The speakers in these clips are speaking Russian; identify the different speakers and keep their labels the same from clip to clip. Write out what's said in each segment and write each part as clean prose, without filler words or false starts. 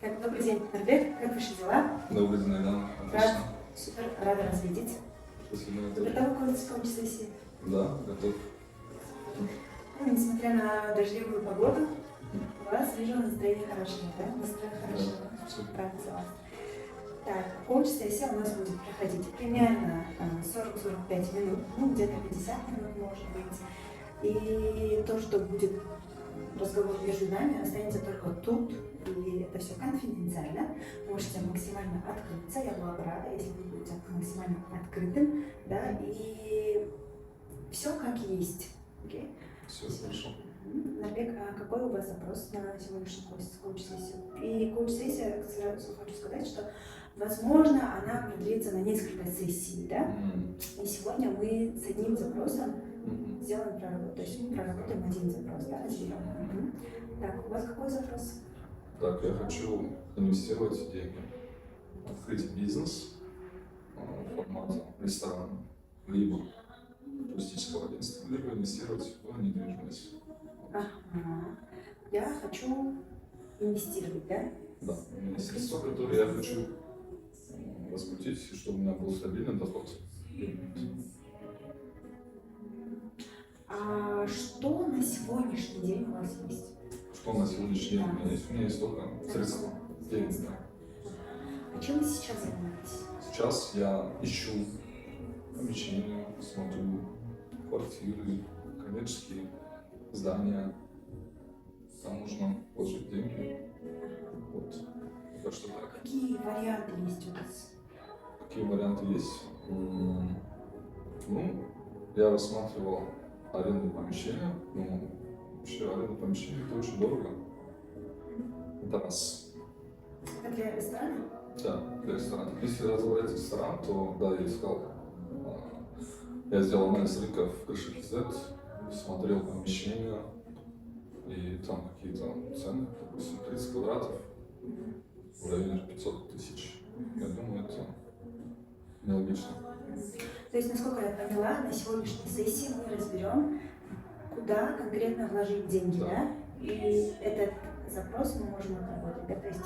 Speaker 1: Так, добрый день, Норбек. Как ваши дела?
Speaker 2: Добрый день, да. Отлично.
Speaker 1: Супер, рада вас видеть.
Speaker 2: Спасибо.
Speaker 1: Вы готовы к конкурсу сессии?
Speaker 2: Да, готов.
Speaker 1: Ну, несмотря на дождливую погоду, у вас, вижу, настроение хорошее, да? Настрой хороший.
Speaker 2: Да, супер.
Speaker 1: Рада за вас. Так, коуч-сессия у нас будет проходить примерно 40-45 минут, ну где-то 50 минут может быть. И то, что будет разговор между нами, останется только тут, и это все конфиденциально. Можете максимально открыться, я была бы рада, если вы будете максимально открытым, да, и все как есть. Okay?
Speaker 2: Все хорошо.
Speaker 1: Норбек, а какой у вас запрос на сегодняшнюю коуч-сессию? И коуч-сессия, сразу хочу сказать, что, возможно, она продлится на несколько сессий, да? И сегодня мы с одним запросом сделаем проработку, то есть проработаем один запрос, да, разберем. Так, у вас какой запрос?
Speaker 2: Так, я хочу инвестировать деньги, открыть бизнес формата ресторана, либо туристического агентства, либо инвестировать в недвижимость.
Speaker 1: Ага. Я хочу инвестировать, да?
Speaker 2: Да, у меня есть средства, которые я хочу раскрутить, чтобы у меня был стабильный доход.
Speaker 1: А что на сегодняшний день у вас есть?
Speaker 2: Что на сегодняшний день у меня есть? У меня есть только средства, деньги, да.
Speaker 1: А чем вы сейчас занимаетесь?
Speaker 2: Сейчас я ищу помещения, смотрю квартиры, коммерческие здания. Там нужно вложить деньги. Вот. Так что так.
Speaker 1: Какие варианты есть у вас?
Speaker 2: Какие варианты есть? Ну, я рассматривал аренду помещения. Ну, вообще аренда помещения это очень дорого. Это раз.
Speaker 1: Это для ресторана?
Speaker 2: Да, для ресторана. Если разобрать ресторан, то да, я искал. Я сделал анализ рынка в Крыше.кз, смотрел помещения, и там какие-то цены, допустим, 30 квадратов в районе 500 тысяч. Я думаю, это нелогично.
Speaker 1: То есть, насколько я поняла, на сегодняшней сессии мы разберем, куда конкретно вложить деньги, да? И этот запрос мы можем отработать, да? То есть,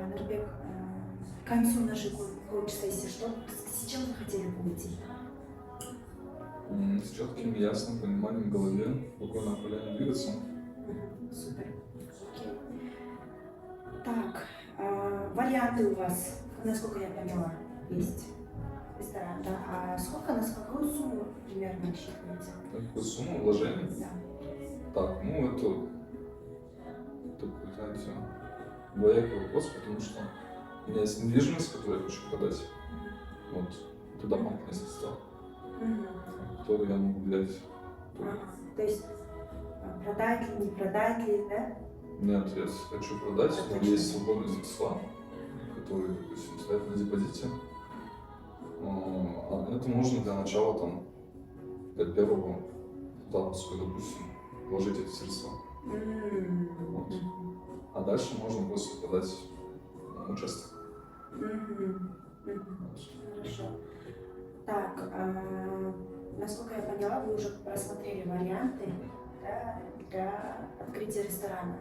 Speaker 1: Норбек, к концу нашей коуч-сессии, с чем вы хотели бы уйти?
Speaker 2: С четким, ясным пониманием в голове, в какое направление двигаться.
Speaker 1: Супер. Окей. Так, варианты у вас, насколько я поняла, есть ресторан, да? А сколько, на какую сумму примерно рассчитываете?
Speaker 2: Какую сумму вложений?
Speaker 1: Да.
Speaker 2: Так, ну это такой, знаете, двоякий вопрос, потому что у меня есть недвижимость, которую я хочу продать. Вот, это дополнительные средства, которые я могу взять.
Speaker 1: То есть продать ли, не продать ли, да?
Speaker 2: Нет, я хочу продать, но есть свободные средства, которые, допустим, стоят на депозите. Это можно для начала, там, для первого запуска, допустим, вложить эти средства. Вот. А дальше можно просто продать участок.
Speaker 1: Хорошо. Так, насколько я поняла, вы уже просмотрели варианты, да, для открытия ресторана.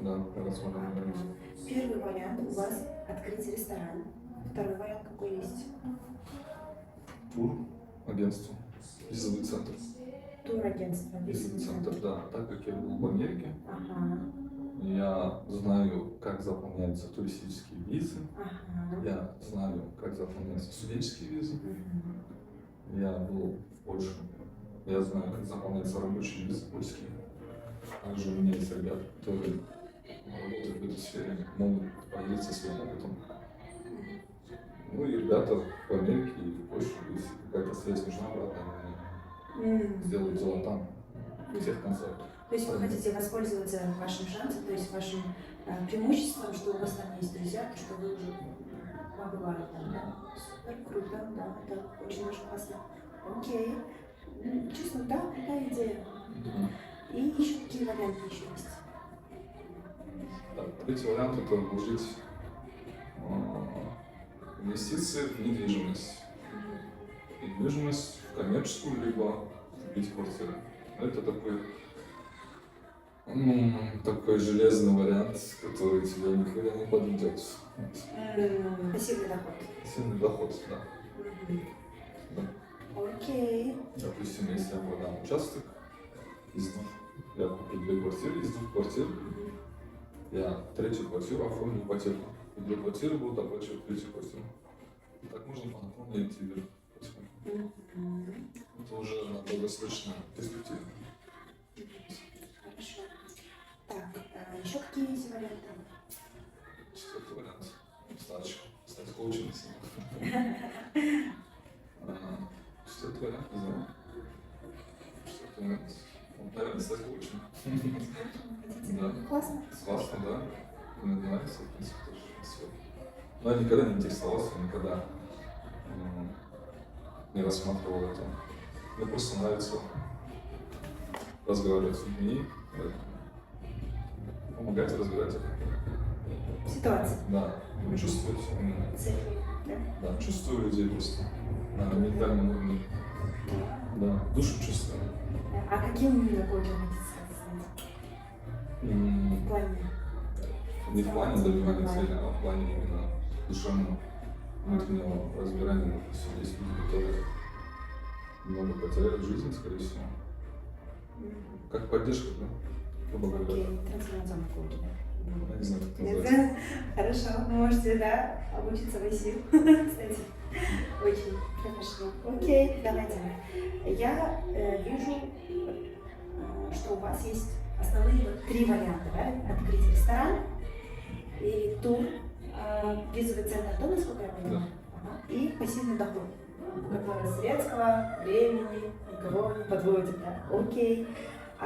Speaker 2: Да, я рассмотрел варианты.
Speaker 1: Первый вариант у вас открыть ресторан. Второй вариант какой есть?
Speaker 2: Тур, агентство, визовый центр.
Speaker 1: Турагентство,
Speaker 2: Визовый центр, да. Так как я был в Америке,
Speaker 1: Ага.
Speaker 2: я знаю, как заполняются туристические визы,
Speaker 1: Ага.
Speaker 2: я знаю, как заполняются студенческие визы. Я был в Польше, я знаю, как заполняются рабочие визы польские. Также у меня есть ребята, которые работают в этой сфере, могут поделиться своим опытом. Ну и ребята в Америке и в Польше, если какая-то связь нужна, обратно, они сделают дела там, всех концов.
Speaker 1: То есть вы хотите воспользоваться вашим шансом, то есть вашим преимуществом, что у вас там есть друзья, что вы уже побывали там, да? Супер, круто, да, это очень даже классно. Окей. Честно, да, крутая идея. И еще какие варианты еще есть?
Speaker 2: Так, третий вариант это вложить инвестиции в недвижимость. Недвижимость в коммерческую, либо купить квартиру. Это такой Такой железный вариант, который тебя никогда не подведет.
Speaker 1: Пассивный доход.
Speaker 2: Сильный доход, да. Да.
Speaker 1: Окей.
Speaker 2: Допустим, если я продам участок, я куплю 2 квартиры, из 2 квартир я третью квартиру оформлю ипотеку. И 2 квартиры будут оплачивать третью квартиру. И так можно по наклону идти вверх потихоньку. Это уже на долгосрочной перспективе.
Speaker 1: Хорошо. Так, еще какие есть варианты?
Speaker 2: 4-й вариант. Стать коучем. 4-й вариант, не знаю. 4-й вариант. Наверное, стать коучем. Да.
Speaker 1: Классно.
Speaker 2: Классно, да. Мне нравится, в принципе, тоже все. Но я никогда не интересовался, никогда не рассматривал это. Мне просто нравится разговаривать с людьми, помогать разбирать это.
Speaker 1: Ситуация.
Speaker 2: Да, чувствовать именно.
Speaker 1: Цель. Да?
Speaker 2: Да, чувствую людей просто на ментальном уровне. Да, душу чувствую.
Speaker 1: А каким именно коучем хотите стать? В плане?
Speaker 2: Не в плане добивания цели, а в плане именно душевного, внутреннего разбирания. Допустим, есть люди, которые много потеряли в жизни, скорее всего. Как поддержка, да? Грубо говоря.
Speaker 1: Окей, трансформационный коуч, да?
Speaker 2: Я не знаю, как это
Speaker 1: Не
Speaker 2: называется.
Speaker 1: знаю. Хорошо, вы можете, да, обучиться в ICU, кстати. Очень хорошо. Окей, давайте. Я вижу, что у вас есть основные 3 варианта, да? Открыть ресторан и тур, визовый центр, то, насколько я понимаю, ага. И пассивный доход, который светского времени никого не подводит, да? Окей. А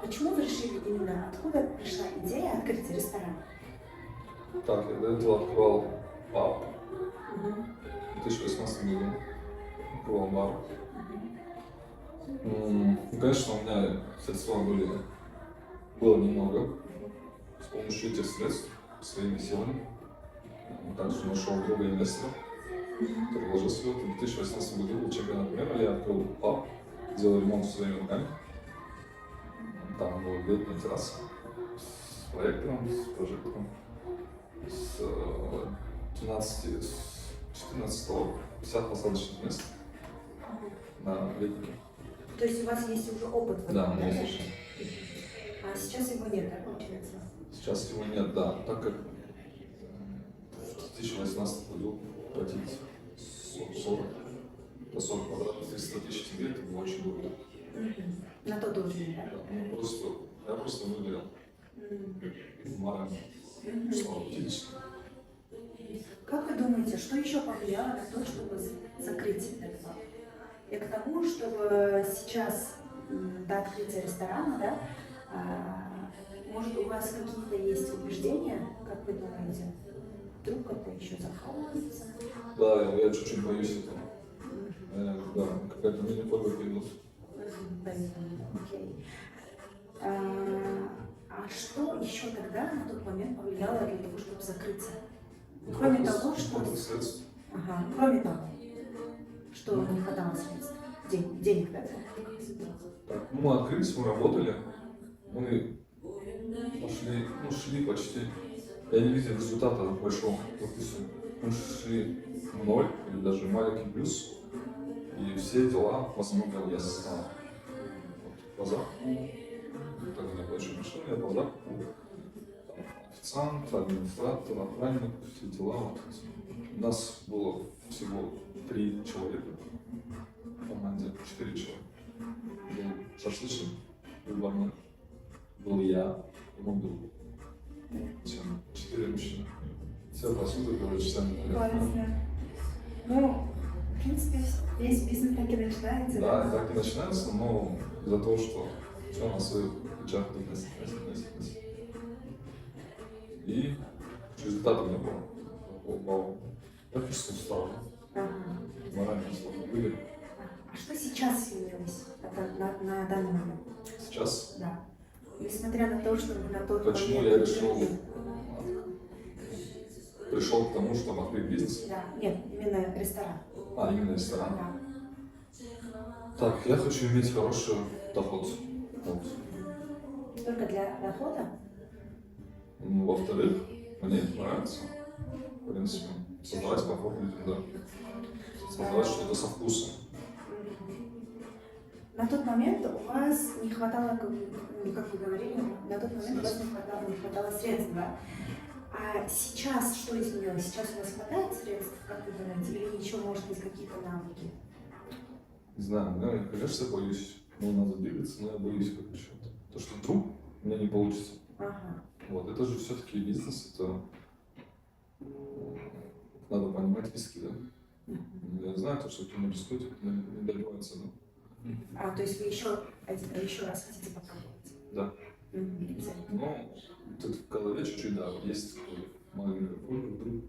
Speaker 1: почему вы решили именно, откуда пришла идея открыть ресторан?
Speaker 2: Так, я до этого открывал паб в 2018 году. Открывал бар. Ну, конечно, у меня средства было немного. С помощью этих средств, своими силами, также нашел друга инвестора, который вложил свое. В 2018 году был чемпионат мира, я открыл паб, делал ремонт своими руками. Там была летняя терраса с проектором, с прожектором, с 14 столов, 50 посадочных мест на летнике.
Speaker 1: То есть у вас есть уже опыт в этом,
Speaker 2: Да, у меня есть.
Speaker 1: А сейчас его нет, да, получается?
Speaker 2: Сейчас его нет, да, так как в 2018 году платить 40 квадратов, 300 тысяч тенге, это было очень дорого.
Speaker 1: На тот уровень, да?
Speaker 2: Я просто выгорел морально, стало физически.
Speaker 1: Как вы думаете, что еще повлияло на то, чтобы закрыть этот бар? Я к тому, чтобы сейчас до открытия ресторана, да, может, у вас какие-то есть убеждения, как вы думаете, вдруг это еще захватывается?
Speaker 2: Да, я чуть-чуть боюсь этого. Да, какая-то мини-фобия появилась.
Speaker 1: Окей. А что еще тогда на тот момент повлияло для того, чтобы закрыться? Кроме того, что...
Speaker 2: Средств.
Speaker 1: Ага, кроме того, что не хватало средств. Денег, да?
Speaker 2: Так, мы открылись, мы работали, мы шли почти. Я не видел результата большого. Допустим, мы шли в 0 или даже маленький плюс. И все дела в основном делал я сам. По закупу, так у меня большая машина, я по закупу, официант, администратор, охранник, все дела. У нас было всего 3 человека в команде, 4 человека. Был шашлычник, был бармен, был я, и мой друг. 4 мужчины. Вся посуда, короче, сами.
Speaker 1: Классно. Ну, в принципе, весь бизнес так и начинается.
Speaker 2: Да, так и начинается, но из-за того, что все на своих плечах носит. И результата не было. Я просто устал. Морально устал.
Speaker 1: А что сейчас изменилось на данный момент?
Speaker 2: Сейчас?
Speaker 1: Да. Несмотря на то, что на тот
Speaker 2: Почему
Speaker 1: момент...
Speaker 2: я пришел к тому, чтобы открыть бизнес?
Speaker 1: Да, нет, именно ресторан.
Speaker 2: Именно ресторан.
Speaker 1: Да.
Speaker 2: Так, я хочу иметь хороший доход. Вот.
Speaker 1: Только для дохода?
Speaker 2: Ну, во-вторых, мне это нравится, в принципе, создавать комфорт людям, да. Создавать что-то со вкусом.
Speaker 1: На тот момент у вас не хватало, как вы говорили, на тот момент у вас не хватало средств, да? А сейчас что изменилось? Сейчас у вас хватает средств, как вы думаете, или еще, может быть, какие-то навыки?
Speaker 2: Не знаю, я, конечно, я боюсь. Мне надо двигаться, но я боюсь как чего-то. То, что вдруг у меня не получится.
Speaker 1: Ага.
Speaker 2: Вот, это же все-таки бизнес, это надо понимать риски, да? Я знаю, то, что кто не рискует, не добивается, да?
Speaker 1: А, то есть вы еще раз хотите попробовать?
Speaker 2: Да. Ну, тут в голове чуть-чуть, да, вот есть такой маленький фольга, вдруг,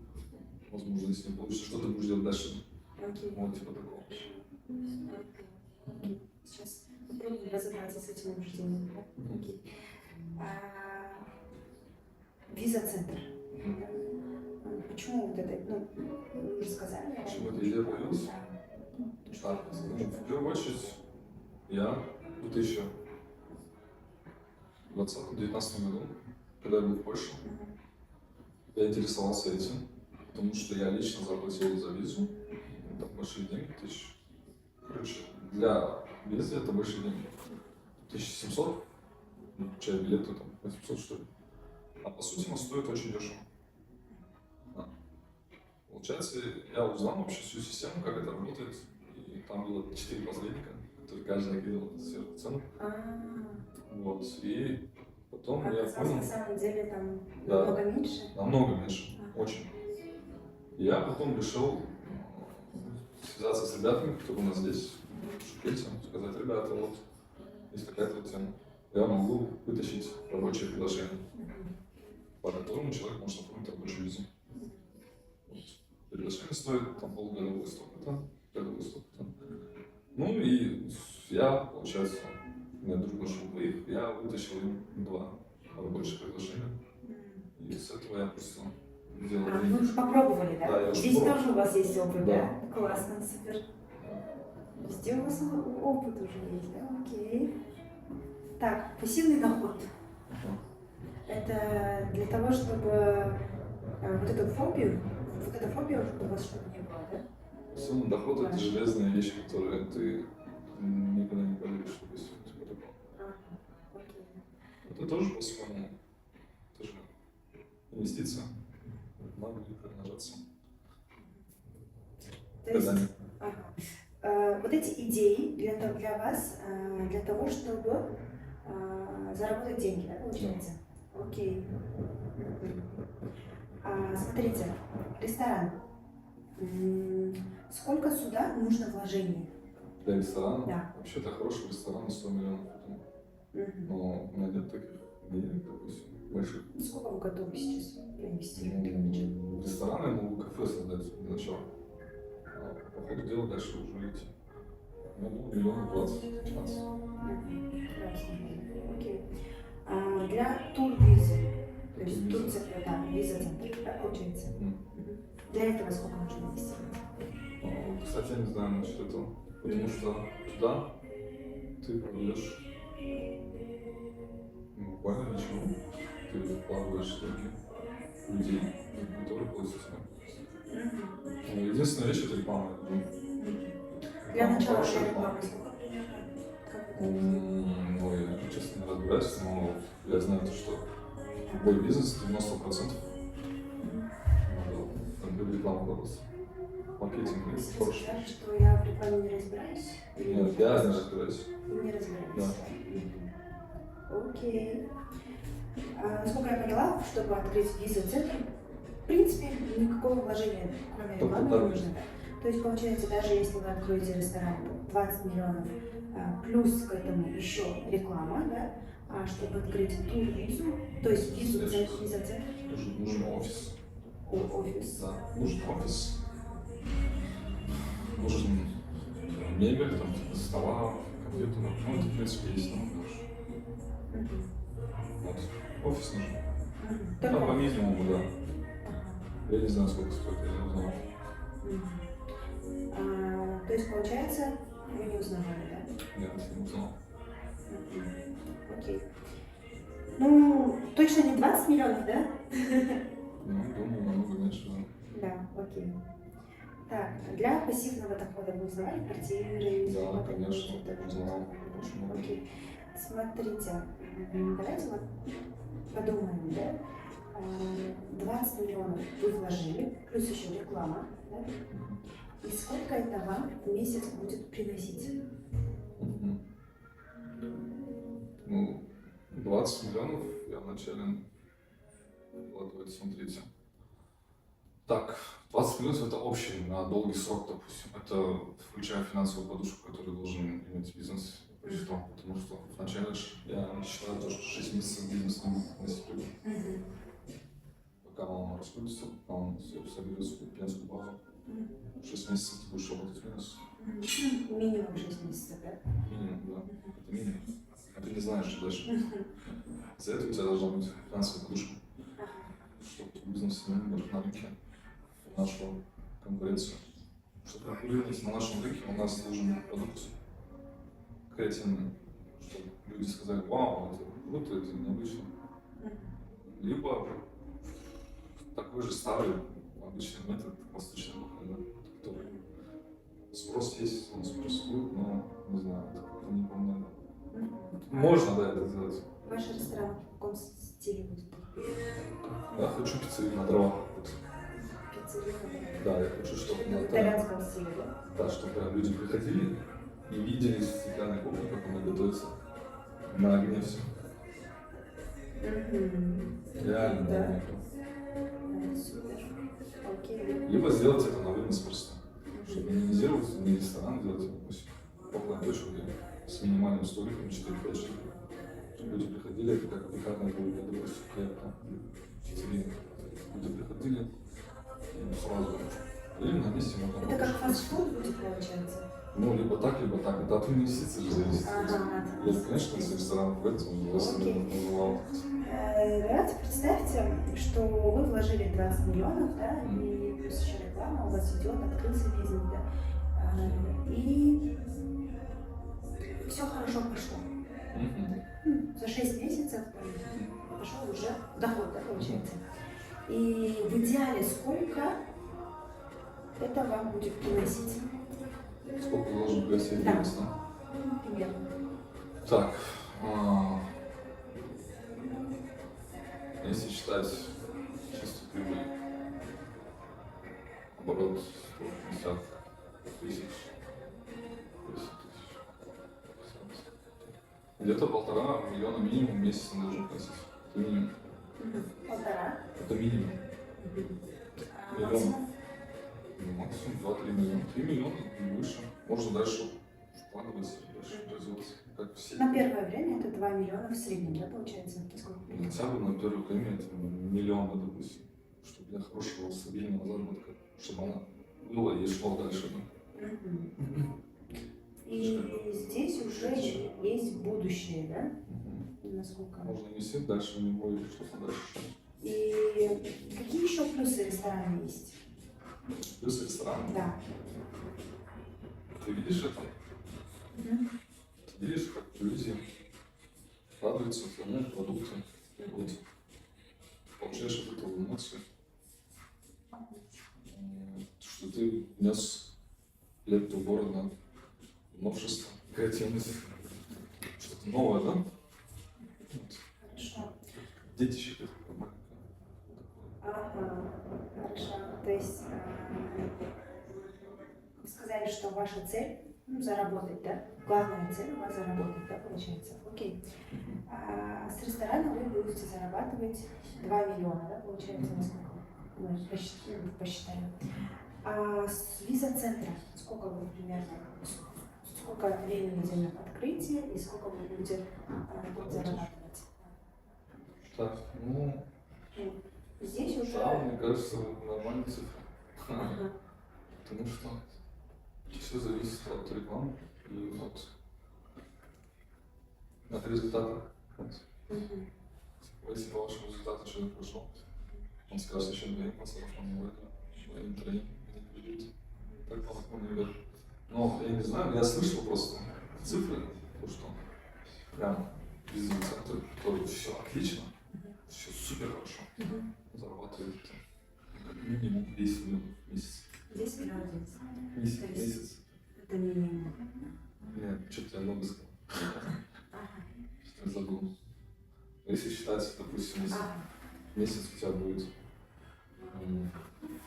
Speaker 2: возможно, если не получится, что ты будешь делать дальше?
Speaker 1: Окей.
Speaker 2: Вот, типа такого.
Speaker 1: Окей. Сейчас попробуем разобраться с этим убеждением. Да? Окей. Виза-центр. Почему вот это, ну, вы уже сказали?
Speaker 2: Почему эта идея появилась?
Speaker 1: Да.
Speaker 2: В первую очередь, я в 2019 году, когда я был в Польше, я интересовался этим, потому что я лично заплатил за визу, там большие деньги, короче, для визы это большие деньги, 1700, включая билеты, там, 800 что ли, а по сути она стоит очень дешево. Получается, я узнал вообще всю систему, как это работает, и там было 4 посредника, которые каждый накидывал сверху цену. Вот, и потом я понял...
Speaker 1: На самом деле там
Speaker 2: да,
Speaker 1: намного меньше?
Speaker 2: Намного меньше, очень. И я потом решил связаться с ребятами, которые у нас здесь, в Шукельце, сказать: ребята, вот, есть такая-то вот тема. Я могу вытащить рабочее предложение, по которому человек может оформить рабочую визу. Предложение стоит там полугодовой столько-то, годовой столько-то. Ну и я, получается, у меня друг нашел двоих, я вытащил им 2 рабочих предложения. И с этого я просто сделал деньги.
Speaker 1: Вы уже попробовали, да?
Speaker 2: Да, я уже
Speaker 1: Здесь
Speaker 2: пробовал.
Speaker 1: тоже у вас есть опыт,
Speaker 2: Да.
Speaker 1: да? Классно, супер. Везде у вас опыт уже есть, да? Окей. Так, пассивный доход. Это для того, чтобы вот эту фобию у вас чтобы не было, да?
Speaker 2: Пассивный доход — это железная вещь, которую ты никогда не поверишь, допустим.
Speaker 1: Окей.
Speaker 2: Это тоже по-своему, тоже инвестиция, надо будет размножаться.
Speaker 1: То есть, вот эти идеи для вас, для того, чтобы заработать деньги, да, получается? Окей. Смотрите, ресторан. Сколько сюда нужно вложений?
Speaker 2: Для ресторана?
Speaker 1: Да.
Speaker 2: Вообще-то хороший ресторан 100 миллионов. Но у меня нет таких денег, допустим, больших.
Speaker 1: Сколько вы готовы сейчас проинвестировать для начала?
Speaker 2: Рестораны я могу кафе создать для начала. А по ходу дела дальше уже видите. Я думаю, 1-20-15.
Speaker 1: Окей. Для турвизы, то есть Турция, да, виза-центр, да, получается? Для этого сколько нужно инвестировать?
Speaker 2: Кстати, я не знаю насчет этого, потому что туда ты проведешь буквально ничего. Ты вкладываешь деньги людей, которые платят тебе. Единственная вещь — это реклама.
Speaker 1: Для начала
Speaker 2: хорошая
Speaker 1: для
Speaker 2: реклама.
Speaker 1: рекламы сколько примерно?
Speaker 2: Ну, я честно не разбираюсь, но я знаю, что любой бизнес 90% надо рекламу вкладываться. Маркетинг
Speaker 1: Вы
Speaker 2: это
Speaker 1: сейчас
Speaker 2: хороший.
Speaker 1: скажете, что я в рекламе не разбираюсь?
Speaker 2: Нет, я не разбираюсь.
Speaker 1: Вы не разбираетесь?
Speaker 2: Да.
Speaker 1: Окей. Насколько я поняла, чтобы открыть виза-центр, в принципе, никакого вложения, кроме
Speaker 2: Только
Speaker 1: рекламы,
Speaker 2: да.
Speaker 1: не нужно. То есть, получается, даже если вы откроете ресторан 20 миллионов, плюс к этому еще реклама, да, а чтобы открыть турвизу, то есть виза-центр,
Speaker 2: Нужен офис.
Speaker 1: офис.
Speaker 2: Да, нужен офис. Нужен мебель, там, стола, компьютера. Ну, это, в принципе, есть там. Вот. Офис нужен.
Speaker 1: Только
Speaker 2: Да, по минимуму, да.
Speaker 1: Ага.
Speaker 2: Я не знаю, сколько стоит, я не узнал.
Speaker 1: То есть, получается, вы не узнавали, да?
Speaker 2: Нет, не узнал.
Speaker 1: Окей. Ну, точно не 20 миллионов, да?
Speaker 2: Ну, думаю, намного меньше, да.
Speaker 1: Да, окей. Так, для пассивного дохода вы узнавали квартиры?
Speaker 2: Да,
Speaker 1: вот
Speaker 2: конечно,
Speaker 1: это вот
Speaker 2: узнавал.
Speaker 1: это.
Speaker 2: Очень много.
Speaker 1: Окей. Смотрите, давайте вот подумаем, да? 20 миллионов вы вложили, плюс еще реклама, да?
Speaker 2: Мгм.
Speaker 1: И сколько это вам в месяц будет приносить?
Speaker 2: Мгм. Ну, 20 миллионов я вначале вкладываю, смотрите. Так, 20 миллионов это общий на долгий срок, допустим. Это включая финансовую подушку, которую должен иметь бизнес, я посчитал. Потому что вначале я считаю то, что 6 месяцев бизнес не будет приносить прибыль.
Speaker 1: Мгм.
Speaker 2: Пока он раскрутится, пока он соберет свою клиентскую базу.
Speaker 1: Мгм.
Speaker 2: 6 месяцев ты будешь работать в минус.
Speaker 1: Минимум 6 месяцев, да?
Speaker 2: Минимум, да. Это минимум. А ты не знаешь, что дальше.
Speaker 1: Мгм.
Speaker 2: За это у тебя должна быть финансовая подушка,
Speaker 1: Ага.
Speaker 2: чтобы твой бизнес не умер на рынке, в нашу конкуренцию. Чтобы конкурировать на нашем рынке, у нас должен быть продукт креативный, чтобы люди сказали: вау, это круто, это необычно.
Speaker 1: Мгм.
Speaker 2: Либо такой же старый обычный метод восточного дохода, который спрос есть, он существует, но не знаю, это как-то не по мне.
Speaker 1: Мгм.
Speaker 2: Можно, да, это сделать.
Speaker 1: Ваш ресторан в каком стиле будет?
Speaker 2: Я хочу пиццерию на дровах. Вот.
Speaker 1: Пиццерия?
Speaker 2: Да, я хочу, чтобы
Speaker 1: В итальянском стиле, да?
Speaker 2: да, чтобы прям люди приходили и видели с стеклянной кухни, как она готовится на огне все.
Speaker 1: Мгм.
Speaker 2: Реально,
Speaker 1: Да.
Speaker 2: на огне.
Speaker 1: Супер. Окей.
Speaker 2: Либо сделать это на вынос просто.
Speaker 1: Мгм.
Speaker 2: Чтобы минимизировать, не ресторан делать, а, допустим, около точку, где с минимальным столиком 4-5 штук. Чтобы люди приходили, это как пекарная будет, допустим, хлеб, там, пиццерия. Люди приходили и сразу. Или на месте можно
Speaker 1: Это как
Speaker 2: покушать.
Speaker 1: фастфуд будет, получается?
Speaker 2: Ну, либо так, либо так. Это от инвестиций же зависит.
Speaker 1: Ага.
Speaker 2: Я, конечно, с рестораном в этом называл.
Speaker 1: Давайте представьте, что вы вложили 20 миллионов, да,
Speaker 2: Мгм.
Speaker 1: и плюс еще реклама у вас идет, открылся бизнес, да, и все хорошо пошло. За 6 месяцев пошел уже доход, да, получается. И в идеале сколько это вам будет приносить?
Speaker 2: Сколько должен приносить
Speaker 1: Да.
Speaker 2: бизнес, да?
Speaker 1: Примерно.
Speaker 2: Так, если считать чистую прибыль, оборот 150 тысяч, 10 тысяч, 50. Где-то 1,5 миллиона минимум в месяц он должен приносить. Это минимум.
Speaker 1: Полтора.
Speaker 2: Это минимум. Миллион.
Speaker 1: Максимум?
Speaker 2: Ну, максимум 2-3 миллиона. 3 миллиона и выше. Можно дальше вкладываться, дальше развиваться. Как все.
Speaker 1: На первое время это 2 миллиона в среднем, да, получается? Сколько?
Speaker 2: Хотя бы на первое время это миллионы, допустим, чтобы для хорошего стабильного заработка, чтобы она была и шло дальше. Да?
Speaker 1: Мгм. И здесь уже есть будущее, да? Насколько?
Speaker 2: Можно инвестировать дальше в него или что-то дальше.
Speaker 1: И какие еще плюсы ресторана есть?
Speaker 2: Плюс ресторан.
Speaker 1: Да.
Speaker 2: Ты видишь это?
Speaker 1: Мгм.
Speaker 2: Ты видишь, как люди радуются твоему продукту. Вот. Получаешь от этого эмоцию. Что ты внес лепту в города, новшество, креативность. Что-то новое, да? Вот.
Speaker 1: Хорошо.
Speaker 2: Детище какое-то.
Speaker 1: Ага, хорошо. То есть вы сказали, что ваша цель заработать, да? Главная цель у вас заработать, да, получается? Окей. С ресторана вы будете зарабатывать 2 миллиона, да, получается, насколько мы посчитали. А с виза-центра сколько вы примерно, сколько времени займет открытие и сколько вы будете зарабатывать?
Speaker 2: Так, ну,
Speaker 1: Здесь уже...
Speaker 2: да, мне кажется, нормальная цифра.
Speaker 1: Ага.
Speaker 2: Потому что все зависит от рекламы и от результата. Вот.
Speaker 1: Мгм.
Speaker 2: Если по вашему результату человек пришел, он скажет еще двоим пацанов, он не выиграл, двоим, троим, не победит. Так он не выиграл. Но я не знаю, я слышал просто цифры, то что прям бизнес центр, который все отлично, все супер хорошо, зарабатывает как минимум 10 миллионов в месяц.
Speaker 1: 10 миллионов в месяц.
Speaker 2: Месяц,
Speaker 1: То есть
Speaker 2: месяц.
Speaker 1: это минимум.
Speaker 2: Нет, что-то я много сказал.
Speaker 1: Ага.
Speaker 2: Я забыл. Если считать, допустим, если
Speaker 1: Ага.
Speaker 2: месяц у тебя будет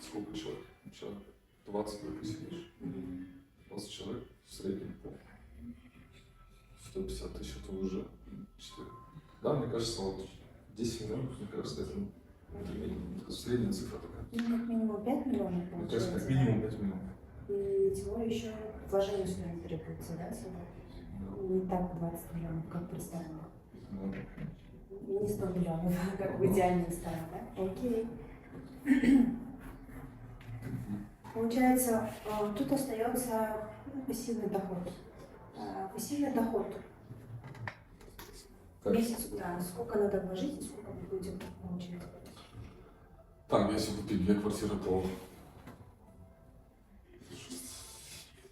Speaker 2: сколько человек? Человек 20, допустим, 20 человек в среднем по 150 тысяч, это уже 4. Да, мне кажется, вот 10 миллионов, мне кажется, это минимум. Это средняя цифра такая.
Speaker 1: Ну, как минимум 5 миллионов
Speaker 2: Мне кажется,
Speaker 1: получается.
Speaker 2: как минимум 5 миллионов.
Speaker 1: И тем более еще вложение сюда не требуется, да, сюда? Не так 20 миллионов, как в ресторане.
Speaker 2: Да.
Speaker 1: И не 100 миллионов, как в идеальном ресторане, да? Окей. Получается, тут остается пассивный доход. Пассивный доход. В
Speaker 2: Так.
Speaker 1: месяц, да, сколько надо вложить и сколько вы будете получать?
Speaker 2: Так, если купить 2 квартиры по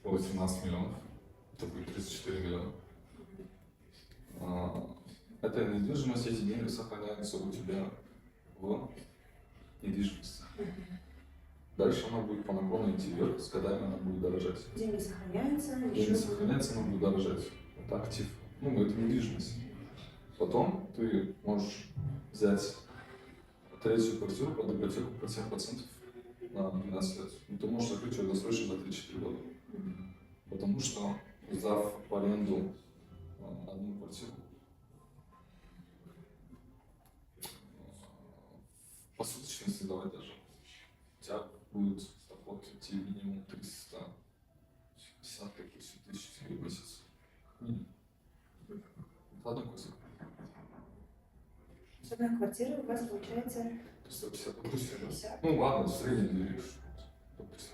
Speaker 2: 18 миллионов, это будет 34 миллиона. Эта недвижимость, эти деньги сохраняются у тебя в недвижимости. Дальше она будет по наклону идти вверх, с годами она будет дорожать.
Speaker 1: Деньги сохраняются,
Speaker 2: Деньги
Speaker 1: еще
Speaker 2: сохраняются, она будет дорожать. Это актив. Ну, это недвижимость. Потом ты можешь взять третью квартиру под ипотеку по 7% на 12 лет. И ты можешь закрыть ее досрочно за 3-4 года. Потому что, сдав в аренду одну квартиру, по суточности давай даже, у тебя будет доход идти минимум 350 тысяч в месяц. Минимум. Это одна квартира.
Speaker 1: одна квартира у вас получается
Speaker 2: 150, допустим, да?
Speaker 1: 50.
Speaker 2: Ну ладно, в среднем берешь. Допустим,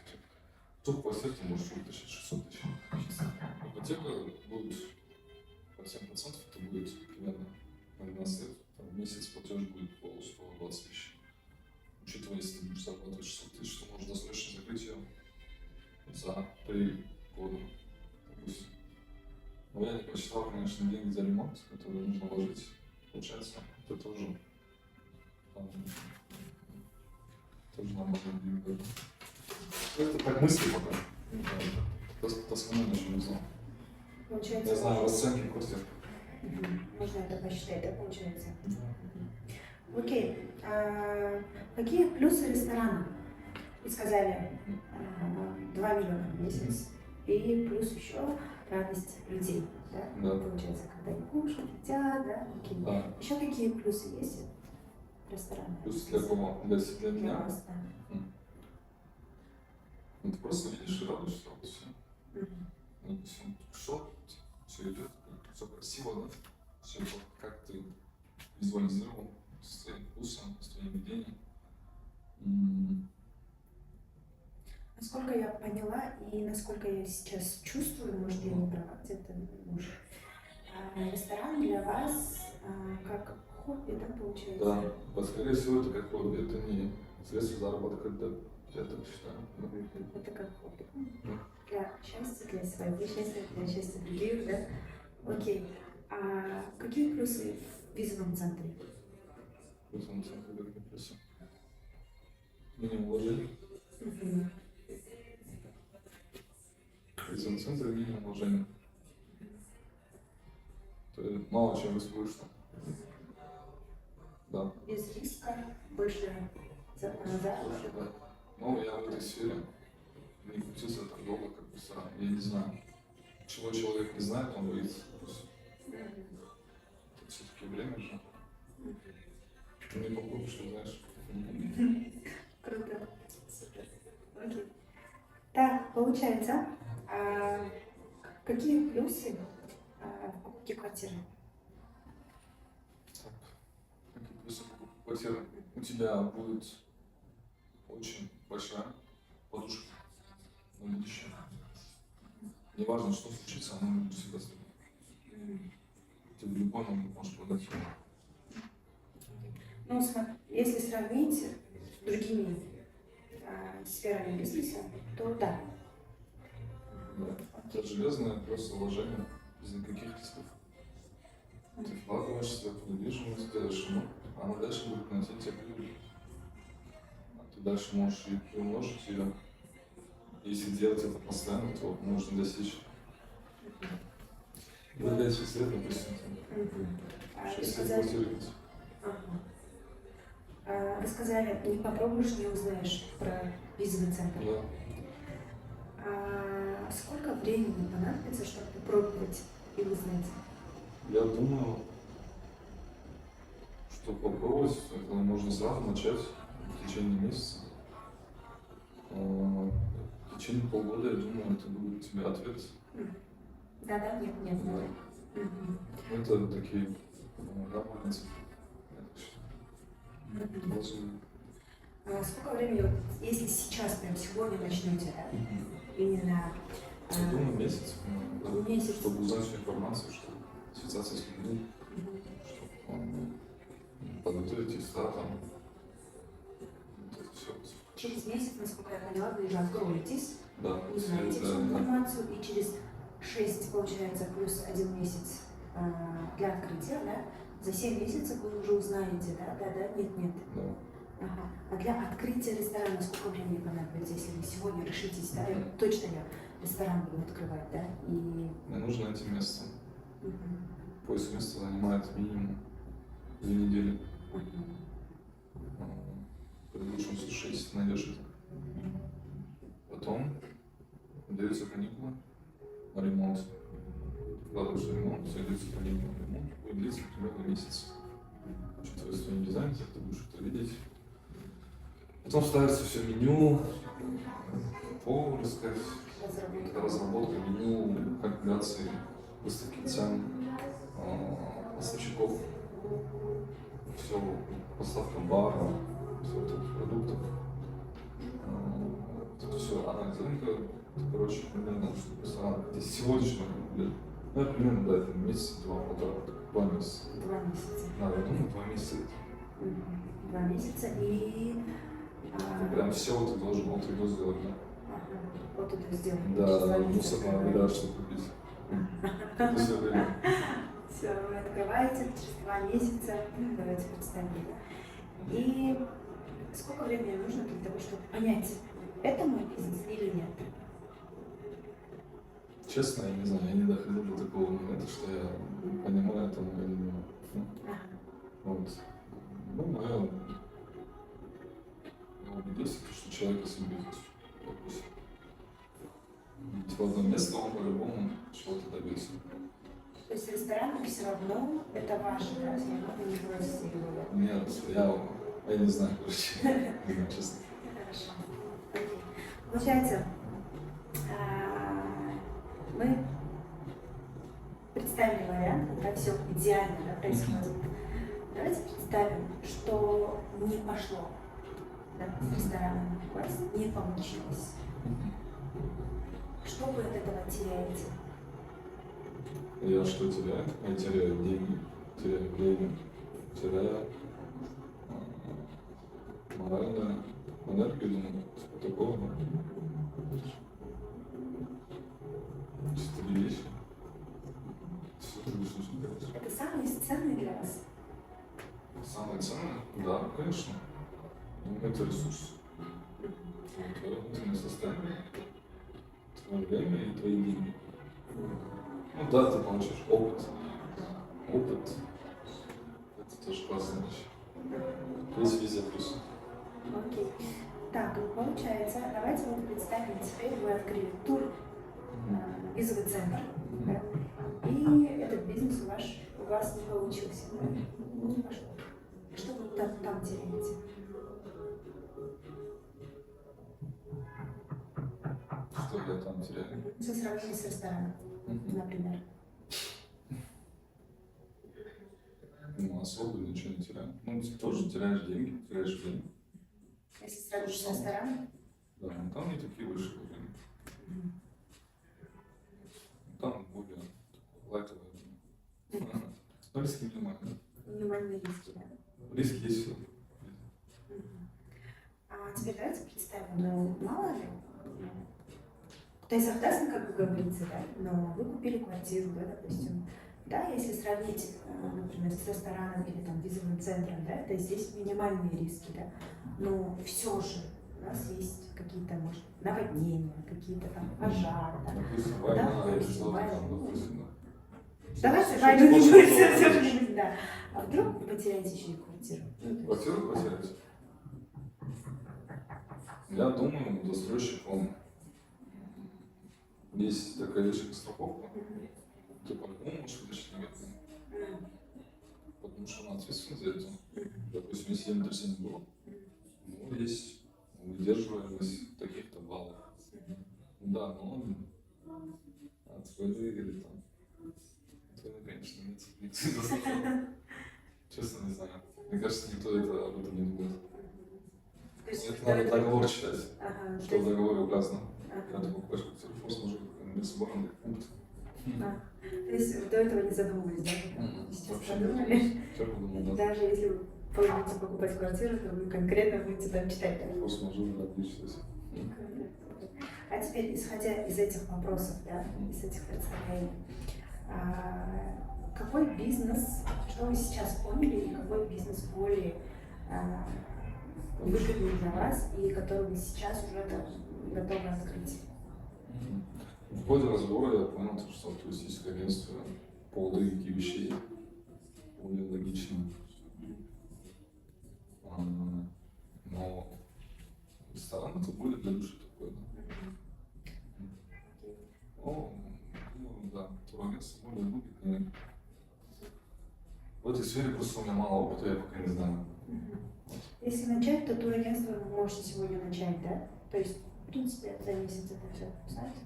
Speaker 2: в квартире ты можешь вытащить 600 тысяч. Ипотека будет по 7%, это будет примерно на 12 лет. Там в месяц платеж будет по 120 тысяч. Учитывая, если ты будешь зарабатывать 600 тысяч, ты можешь досрочно закрыть ее за 3 года, допустим. Но я не посчитал, конечно, деньги за ремонт, которые нужно вложить. Получается, это тоже нормально деньги. Это так мысли пока. Это основное, на чем я знал.
Speaker 1: Получается,
Speaker 2: Я знаю расценки квартир.
Speaker 1: можно это посчитать, да, получается? Окей. Какие плюсы ресторана? Вы сказали 2 миллиона в месяц. И плюс еще радость людей. Да?
Speaker 2: Да.
Speaker 1: Получается, когда они кушают, едят, да? Окей.
Speaker 2: Да.
Speaker 1: Еще какие плюсы есть в ресторане?
Speaker 2: Плюс для кого? Для
Speaker 1: Для
Speaker 2: меня.
Speaker 1: вас, да.
Speaker 2: Ну, ты просто видишь и радуешься, вот и все.
Speaker 1: Мгм.
Speaker 2: Ну, все идет, все красиво, да? Все как ты визуализировал с твоим вкусом, с твоим видением.
Speaker 1: Насколько я поняла и насколько я сейчас чувствую, может, я не права, где-то муж. Ресторан для вас как хобби, да, получается?
Speaker 2: Да, скорее всего, это как хобби, это не средство заработка, я так считаю.
Speaker 1: Это как хобби. Для счастья, для своего счастья, для счастья других, да? Окей. А какие плюсы в визовом центре?
Speaker 2: В этом центре какие плюсы? Минимум вложений. В этом центре минимум вложений. Ты мало чем рискуешь там. Да.
Speaker 1: Без риска, больше заработок.
Speaker 2: Да. Ну, я в этой сфере не крутился так долго, как бы сам. Я не знаю, чего человек не знает, он боится. Это все-таки время же. Не попробуешь, что знаешь.
Speaker 1: Круто. Супер. Окей. Так, получается, какие плюсы в покупке квартиры?
Speaker 2: Так, какие плюсы покупки квартиры? У тебя будет очень большая подушка на будущее. Неважно, что случится, она будет всегда с тобой. Ты в любой момент можешь продать ее.
Speaker 1: Ну, если сравнить с другими сферами бизнеса, то да.
Speaker 2: Да. Это железное просто вложение без никаких рисков. Ты вкладываешься в недвижимость, делаешь ремонт, а она дальше будет приносить тебе прибыль. А ты дальше можешь и приумножить ее. Если делать это постоянно, то можно достичь. Выдать 6 лет, допустим,
Speaker 1: А вы
Speaker 2: 6 лет
Speaker 1: сказали,
Speaker 2: платировать.
Speaker 1: вы сказали, не попробуешь, не узнаешь про визовый центр.
Speaker 2: Да.
Speaker 1: А сколько времени понадобится, чтобы попробовать и узнать?
Speaker 2: Я думаю, что попробовать, это можно сразу начать в течение месяца. В течение полгода, я думаю, это будет тебе ответ.
Speaker 1: Да, нет.
Speaker 2: Да. Это такие рамки.
Speaker 1: Сколько времени, вот, если сейчас, прям сегодня начнете, да, именно
Speaker 2: Я думаю, месяц.
Speaker 1: месяц.
Speaker 2: Чтобы узнать всю информацию, чтобы связаться с людьми, чтобы подготовить да, там. Это все.
Speaker 1: Через месяц, насколько я поняла, вы уже откроетесь,
Speaker 2: Да,
Speaker 1: узнаете
Speaker 2: это,
Speaker 1: всю информацию, и через 6, получается, плюс 1 месяц для открытия, да, за 7 месяцев вы уже узнаете, да, нет.
Speaker 2: да.
Speaker 1: Ага. А для открытия ресторана сколько времени понадобится, если вы сегодня решитесь, да, точно я ресторан буду открывать, да, и...
Speaker 2: Мне нужно найти место. Поиск места занимает минимум 2 недели. При лучшем случае, если ты найдешь это. Потом даются каникулы на ремонт. Вкладываешь в ремонт, все даются каникулы на ремонт. Будет длиться примерно месяц. Учитывая свой дизайн, ты будешь это видеть. Потом ставится все меню, повар искать, разработка меню, калькуляции, выставки цен, поставщиков, все, поставка бара, все это продуктов. Это все анализ рынка, короче, примерно здесь сегодняшнего лет. Ну, это примерно, да, это месяц, 2 месяца.
Speaker 1: 2 месяца.
Speaker 2: Да, я думаю, 2 месяца.
Speaker 1: 2 месяца и...
Speaker 2: Прям все ты должен от и до сделать, да?
Speaker 1: Вот это сделать.
Speaker 2: Да, мусорная вода, что купить. Это все время.
Speaker 1: Все, вы открываете через 2 месяца. Давайте представим. И сколько времени нужно для того, чтобы понять, это мой бизнес или нет?
Speaker 2: Честно, я не знаю, я не доходил до такого момента, что я понимаю это или нет. Вот. Ну, мое убедился, что человек если бизнес. Допустим. В одно место он по-любому чего-то добился.
Speaker 1: То есть ресторан все равно это ваше, да? Все равно вы не бросите его.
Speaker 2: Нет, я не знаю, короче. Не знаю, честно.
Speaker 1: Хорошо. Окей. Получается, мы представили вариант, когда все идеально, да, происходит. Давайте представим, что не пошло, да, с рестораном, у вас не получилось. Что вы от этого теряете?
Speaker 2: Я что теряю? Я теряю деньги, теряю время, теряю моральную энергию, думаю, типа такого. Чистые вещи. Все ты будешь нужно делать.
Speaker 1: Это самое ценное для вас?
Speaker 2: Самое ценное? Да, конечно. Ну, это ресурс. Твое внутреннее состояние, твое время и твои деньги. Ну да, ты получишь опыт. Опыт. Это тоже классная вещь. Есть везде плюсы.
Speaker 1: Окей. Так, ну получается, давайте вот представим, теперь вы открыли тур, визовый центр, да? И этот бизнес у вас не получился, да? Не пошло. Что вы там теряете?
Speaker 2: Что я там теряю?
Speaker 1: Со сравнением с рестораном, например.
Speaker 2: Ну, особо ничего не теряю. Ну, ты тоже теряешь деньги, теряешь время.
Speaker 1: Если сравнить с рестораном?
Speaker 2: Да, но там не такие высшие уровни. Там более лайтовые уровни. Но риски минимальные.
Speaker 1: Минимальные риски, да?
Speaker 2: Риски есть все.
Speaker 1: А теперь давайте представим, ну, мало ли, кто из согласен, как бы говорится, да, но вы купили квартиру, да, допустим, Да, если сравнить, например, с рестораном или там визовым центром, да, то здесь минимальные риски, да. Но все же у нас есть какие-то, может, наводнения, какие-то там пожары, да.
Speaker 2: Допустим,
Speaker 1: Да,
Speaker 2: война или
Speaker 1: допустим,
Speaker 2: что-то там,
Speaker 1: война.
Speaker 2: допустим, да.
Speaker 1: Давайте
Speaker 2: Что-то
Speaker 1: войну не
Speaker 2: очень
Speaker 1: будем,
Speaker 2: много
Speaker 1: всё
Speaker 2: говоришь.
Speaker 1: же, да. А вдруг вы потеряете еще и квартиру?
Speaker 2: Квартиру потерять? Я думаю, застройщик, он есть такая вещь, как страховка. Ты по-любому можешь вытащить негатив, потому что он ответственен за это. Допустим, если землетрясение было, ну, есть выдерживаемость таких-то баллов. Да, но он от войны или там. От войны, конечно, нет. Никто не застрахован. Честно, не знаю. Мне кажется, никто это об этом не думает.
Speaker 1: То есть
Speaker 2: Это
Speaker 1: до
Speaker 2: надо
Speaker 1: этого-
Speaker 2: договор читать,
Speaker 1: Ага,
Speaker 2: что
Speaker 1: то
Speaker 2: в
Speaker 1: есть-
Speaker 2: договоре указано.
Speaker 1: ага.
Speaker 2: Когда ты покупаешь квартиру, форс-мажор, несборный пункт.
Speaker 1: То есть до этого не задумывались, да? Сейчас
Speaker 2: Вообще
Speaker 1: подумали.
Speaker 2: не все подумал, да.
Speaker 1: Даже если вы будете покупать квартиру, то вы конкретно будете там читать, да?
Speaker 2: Форс-мажор надо читать.
Speaker 1: А теперь, исходя из этих вопросов, да, из этих представлений, какой бизнес, что вы сейчас поняли, и какой бизнес более выгодный для вас, и который вы сейчас уже готовы открыть?
Speaker 2: В ходе разбора я понял, что туристическое агентство по логике вещей более логично. Но ресторан это более для души такой, да. Ну, да, турагентство более выгоднее. В этой сфере просто у меня мало опыта, я пока не знаю.
Speaker 1: Если начать, то турагентство вы можете сегодня начать, да? То есть, в принципе, за месяц это все знаете?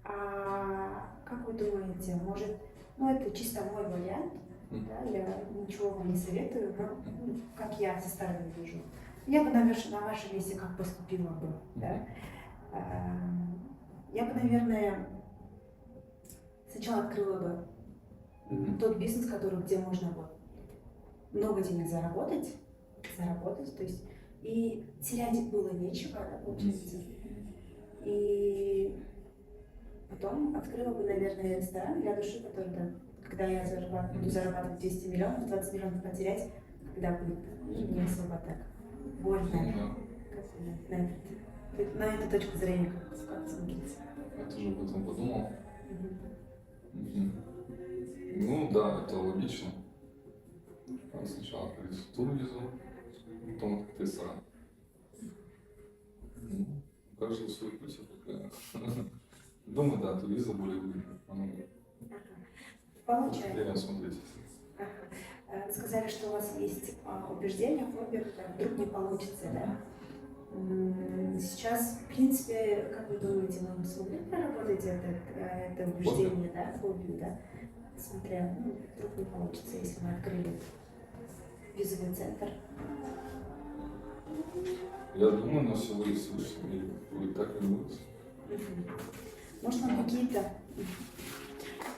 Speaker 1: А как вы думаете, может, ну это чисто мой вариант, да, я ничего вам не советую, но как я со стороны вижу. Я бы, наверное, на вашем месте как поступила бы, да? Я бы, наверное, сначала открыла бы тот бизнес, который, где можно вот много денег заработать, то есть и терять было нечего, да, получается. И потом открыла бы, наверное, ресторан для души, который, да, когда я буду зарабатывать 200 миллионов, 20 миллионов потерять, когда будет не особо так больно. На эту точку зрения как смотрите?
Speaker 2: Я тоже об этом подумал. Ну да, это логично. Сначала открыть турвизу, потом открыть ресторан. Ну, у каждого свой путь. Думаю, да, туризм более выгодно.
Speaker 1: Получается.
Speaker 2: Время смотреть.
Speaker 1: Вы сказали, что у вас есть убеждения, фобия, когда вдруг не получится, да? Сейчас, в принципе, как вы думаете, вы смогли проработать это убеждение, да, фобию, да? Смотря, вдруг не получится, если мы открыли визовый центр.
Speaker 2: Я думаю, но все выяснилось, что будет так и будет.
Speaker 1: Может, нам какие-то...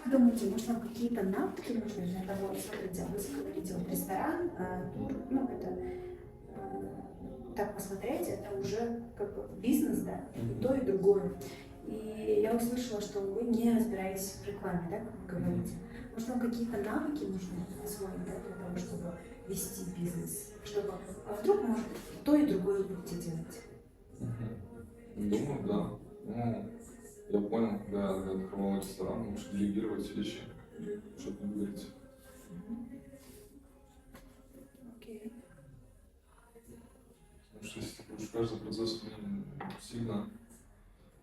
Speaker 1: Думаете, может, нам какие-то навыки нужны для того, смотрите, вы говорите, вот ресторан, тур, ну, это так посмотреть, это уже как бы бизнес, да, и то, и другое. И я услышала, что вы не разбираетесь в рекламе, да, как вы говорите. Может, вам какие-то навыки нужны освоить, да, для того, чтобы вести бизнес, чтобы, а вдруг, может, то и другое будете делать?
Speaker 2: Думаю, да. Ну, я понял, когда я открывал ресторан, лучше делегировать вещи, чтобы не говорить.
Speaker 1: Окей.
Speaker 2: Потому что если ты будешь каждый процесс сильно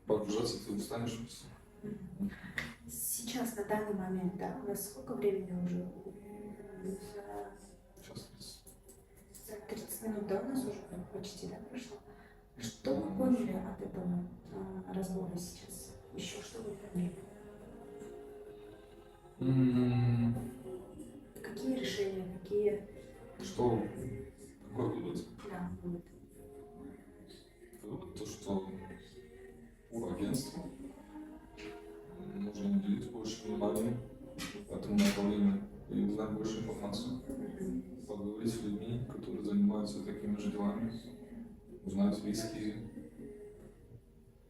Speaker 2: погружаться, ты устанешь просто.
Speaker 1: Сейчас, на данный момент, да, у нас сколько времени уже?
Speaker 2: Сейчас
Speaker 1: За 30 минут, да, у нас уже почти, да, прошло. Что вы поняли от этого разбора сейчас? Еще что вы поняли? Какие решения, какие...
Speaker 2: Что? Какой вывод?
Speaker 1: Да, будет.
Speaker 2: Вывод то, что у агентства нужно уделить больше внимания этому направлению и узнать больше информации. Поговорить с людьми, которые занимаются такими же делами, узнать риски,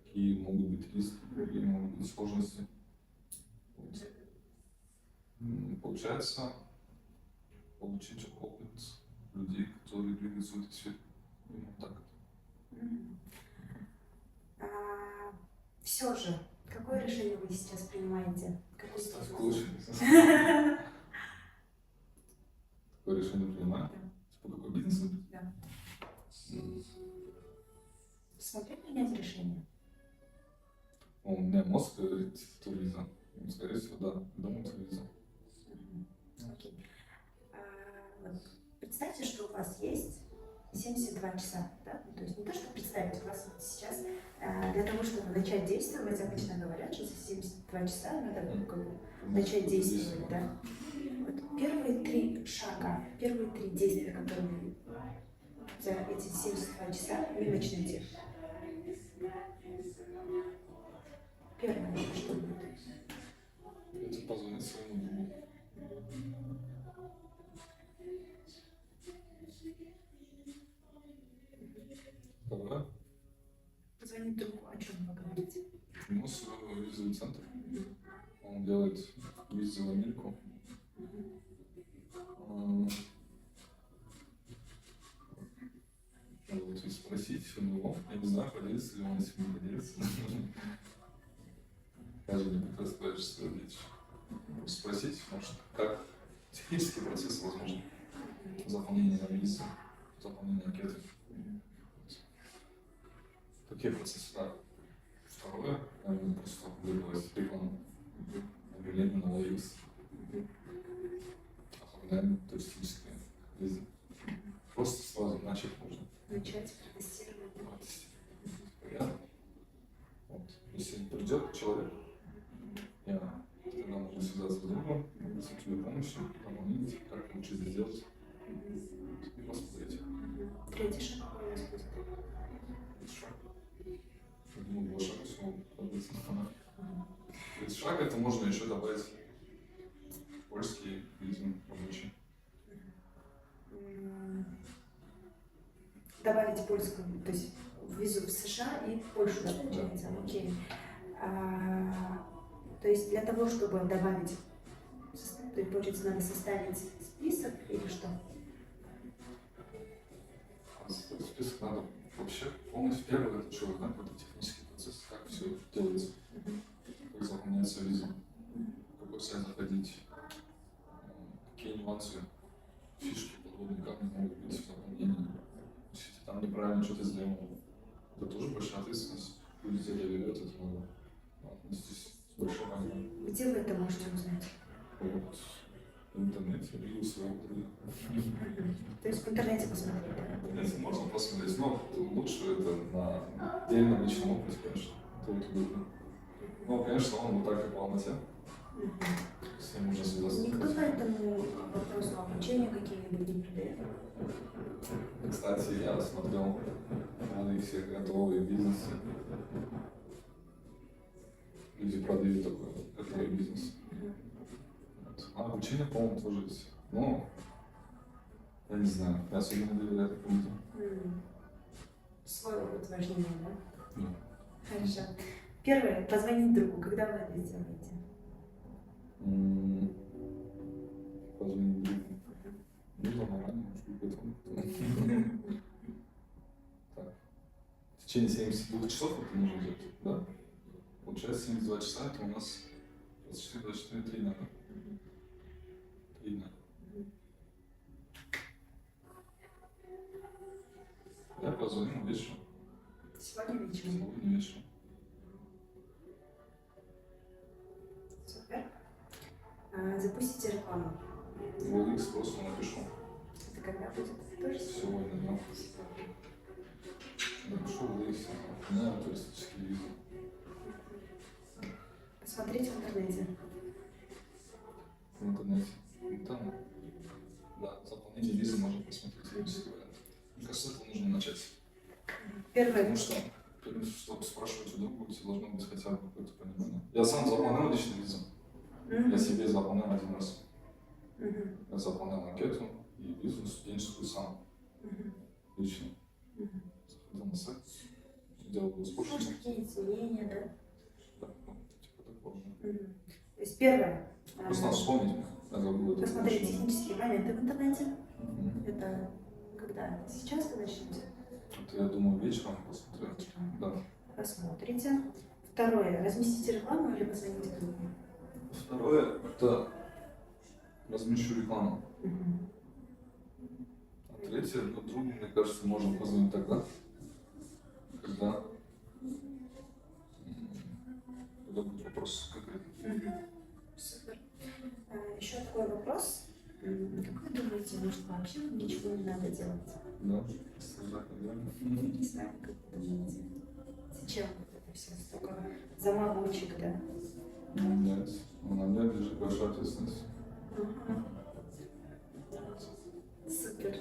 Speaker 2: какие могут быть риски, какие могут быть сложности. Вот. Получается, получить опыт людей, которые двигаются в этой сфере. Именно так.
Speaker 1: Все же, какое решение вы сейчас принимаете? Какой
Speaker 2: Ставь
Speaker 1: бизнес?
Speaker 2: коучинг. Какое решение принимаю?
Speaker 1: Да.
Speaker 2: Типа какой бизнес?
Speaker 1: Да. Смотри, принять решение.
Speaker 2: У меня мозг говорит туризм. Скорее всего, да. Думаю, туризм.
Speaker 1: Окей. Вот представьте, что у вас есть 72 часа, да? То есть не то, что представить, у вас вот сейчас для того, чтобы начать действовать, обычно говорят, что за 72 часа надо как бы начать действовать, да? Вот первые 3 шага, первые 3 действия, которые вы за эти 72 часа вы начнете. Первое, что будет?
Speaker 2: Это позвонить своему другу. Второе.
Speaker 1: Позвонить другу, о чем вы говорите?
Speaker 2: Ему свой визовый центр. Он делает визы в Америку. Надо вот спросить у него. Я не знаю, поделится ли он, если не поделится. Даже не будет рассказать свою речь. Спросить, может, как технический процесс возможен. Заполнение визы, заполнение анкеты. Такие процессы, да. Второе, наверное, просто выбрать рекламу. Объявление на Лоикс. Оформляем туристические визы. Просто сразу начать можно.
Speaker 1: Начать тестировать.
Speaker 2: Понятно? Вот. Если придет человек, я тогда можно связаться с другом, с тебе помощью, помогите, как лучше это сделать. И посмотреть.
Speaker 1: Третий шаг какой у вас будет?
Speaker 2: Хорошо. Я думаю, 2 шага всего подобно. Третий шаг это можно еще добавить польский визу рабочий.
Speaker 1: Добавить польскую, то есть визу в США и в Польшу, да, получается?
Speaker 2: Да.
Speaker 1: Окей. То есть для того, чтобы добавить, то есть, получается, надо составить список или что?
Speaker 2: Список надо вообще полностью первый это что, какой-то технический процесс, как все делается, как заполняется виза, какой сайт заходить, какие нюансы, фишки, подводные камни могут быть в заполнении. Если ты там неправильно что-то сделал, это тоже большая ответственность. Люди тебе доверяют, это надо отнестись с большой вниманием.
Speaker 1: Где вы это можете узнать?
Speaker 2: Вот в интернете или у своего друга.
Speaker 1: То есть в интернете посмотреть, да?
Speaker 2: Интернете можно посмотреть, но лучше это на отдельном личном опыте, конечно. Это вот удобно. Ну, конечно, он вот так, как в Алмате. С ним можно связаться.
Speaker 1: Никто по этому вопросу обучения какие-нибудь не придает?
Speaker 2: Кстати, я смотрел на все готовые бизнесы. Люди продают такой готовый бизнес. Вот. А обучение, по-моему, тоже есть. Но я не знаю, я особенно доверяю такому людям.
Speaker 1: Свой опыт важнее, да?
Speaker 2: Да.
Speaker 1: Хорошо. Первое, позвонить другу. Когда вы это сделаете?
Speaker 2: Позвонить другу. Ну, заранее, может быть, потом. Так. В течение 72 часов это нужно делать, да? Получается, 72 часа, это у нас 24, 3 дня. 3 дня. Я позвоню вечером.
Speaker 1: Сегодня вечером.
Speaker 2: Сегодня вечером.
Speaker 1: Супер. Запустите рекламу.
Speaker 2: В OLX просто напишу.
Speaker 1: Это когда будет? Тоже
Speaker 2: Сегодня, да. Напишу в OLX. У меня туристические визы.
Speaker 1: Посмотрите в интернете.
Speaker 2: В интернете. Там, да, заполнение визы можно посмотреть. Мне кажется, это нужно начать.
Speaker 1: Первое.
Speaker 2: Потому что, чтобы спрашивать у друга, у тебя должно быть хотя бы какое-то понимание. Я сам заполнял личную визу. Я себе заполнял 1 раз. Я заполнял анкету и визу студенческую сам. Лично. Заходил на сайт, делал
Speaker 1: Может,
Speaker 2: спрашивание.
Speaker 1: какие изменения, да?
Speaker 2: Да, ну, типа такого.
Speaker 1: То есть первое.
Speaker 2: Просто надо вспомнить. Это будет
Speaker 1: Посмотреть
Speaker 2: отлично.
Speaker 1: технические моменты в интернете.
Speaker 2: Мгм.
Speaker 1: Это когда? Сейчас вы начнете?
Speaker 2: Это, я думаю, вечером посмотрю.
Speaker 1: Вечером.
Speaker 2: Да.
Speaker 1: Посмотрите. Второе. Разместите рекламу или позвоните другу.
Speaker 2: Второе, это размещу рекламу.
Speaker 1: Мгм.
Speaker 2: А третье, ну, другу, мне кажется, можно позвонить тогда, когда, когда будет вопрос конкретный.
Speaker 1: Мгм. Супер. Еще такой вопрос. Как вы думаете, может вообще ничего не надо делать?
Speaker 2: Да, создать, наверное.
Speaker 1: Не знаю, как вы думаете. Зачем вот это все? Столько заморочек, да?
Speaker 2: Нет, на мне лежит большая ответственность.
Speaker 1: Ага. Супер.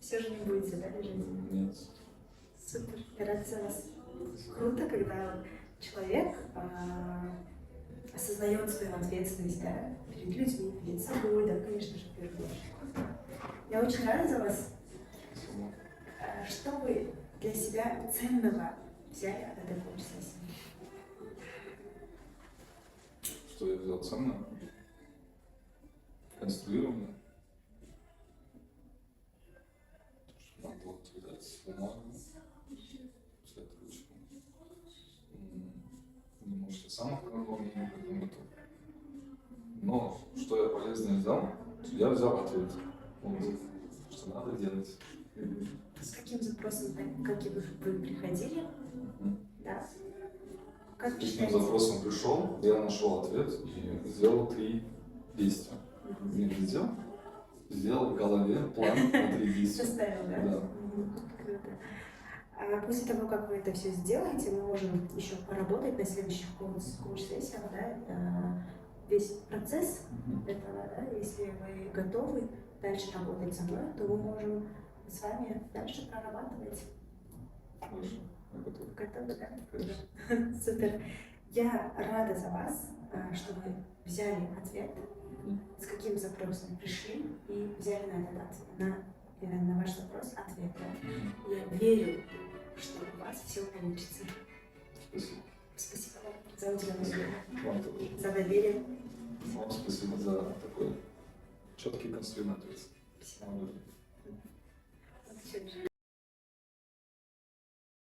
Speaker 1: Все же не будете, да, лежать?
Speaker 2: Нет.
Speaker 1: Супер. Я рада за вас. Круто, когда человек осознает свою ответственность, да, перед людьми, перед собой, да, конечно же, в первую очередь. Я очень рада за вас.
Speaker 2: Спасибо.
Speaker 1: Что вы для себя ценного взяли от этой коуч-сессии?
Speaker 2: Что я взял ценно? Конструирование. Надо вот взять бумагу, взять ручку. Не может, я сам оформил, к этому готов. Но что я полезное взял? Я взял ответ. Вот, что надо делать.
Speaker 1: С каким запросом, как и вы приходили,
Speaker 2: Мгм.
Speaker 1: да? Как
Speaker 2: С
Speaker 1: вы
Speaker 2: каким
Speaker 1: считаете?
Speaker 2: запросом пришел, я нашел ответ и сделал 3 действия.
Speaker 1: Мгм.
Speaker 2: Не видел, сделал в голове план на 3 действия.
Speaker 1: Составил, да?
Speaker 2: Да.
Speaker 1: Круто. После того, как вы это все сделаете, мы можем еще поработать на следующих коуч-сессиях, да, весь процесс
Speaker 2: Мгм.
Speaker 1: этого, да, если вы готовы дальше работать со мной, то мы можем с вами дальше прорабатывать.
Speaker 2: Хорошо, я готов.
Speaker 1: Готовы, да?
Speaker 2: Конечно.
Speaker 1: Супер. Я рада за вас, что вы взяли ответ,
Speaker 2: Мгм.
Speaker 1: с каким запросом пришли и взяли на этот на ваш запрос ответ. Да. Я верю, что у вас все получится.
Speaker 2: Спасибо.
Speaker 1: Спасибо вам за уделенное время,
Speaker 2: Вам тоже.
Speaker 1: за доверие.
Speaker 2: Вам спасибо за такой четкий конструктивный ответ.
Speaker 1: Спасибо.
Speaker 2: Молодец.
Speaker 1: Вот чё же.